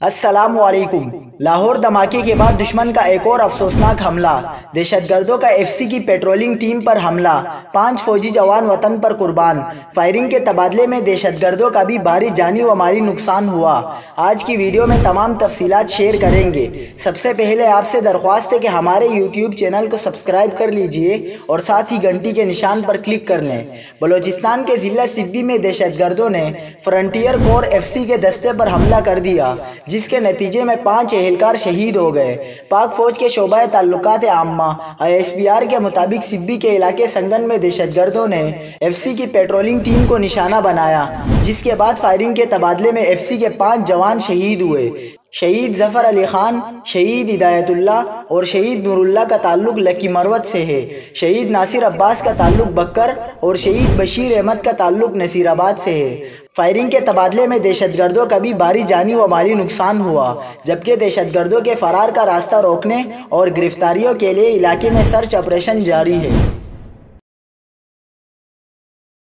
अस्सलामुअलैकुम। लाहौर धमाके के बाद दुश्मन का एक और अफसोसनाक हमला। दहशतगर्दों का एफसी की पेट्रोलिंग टीम पर हमला, 5 फौजी जवान वतन पर कुर्बान। फायरिंग के तबादले में दहशतगर्दों का भी भारी जानी व माली नुकसान हुआ। आज की वीडियो में तमाम तफसीलात शेयर करेंगे। सबसे पहले आपसे दरख्वास्त है कि हमारे यूट्यूब चैनल को सब्सक्राइब कर लीजिए और साथ ही घंटी के निशान पर क्लिक कर लें। बलोचिस्तान के जिला सिब्बी में दहशतगर्दों ने फ्रंटियर कोर एफसी के दस्ते पर हमला कर दिया, जिसके नतीजे में 5 एहलकार शहीद हो गए। पाक फौज के शोबा ताल्लुकात आम्मा ISPR के मुताबिक सिब्बी के इलाके संगन में दहशतगर्दों ने एफसी की पेट्रोलिंग टीम को निशाना बनाया, जिसके बाद फायरिंग के तबादले में एफसी के 5 जवान शहीद हुए। शहीद जफर अली खान, शहीद हिदायतुल्लाह और शहीद नूरुल्लाह का ताल्लुक लकी मरवत से है। शहीद नासिर अब्बास का ताल्लुक बक्कर और शहीद बशीर अहमद का ताल्लुक नसीराबाद से है। फायरिंग के तबादले में दहशतगर्दों का भी भारी जानी व माली नुकसान हुआ, जबकि दहशतगर्दों के फरार का रास्ता रोकने और गिरफ्तारियों के लिए इलाके में सर्च ऑपरेशन जारी है।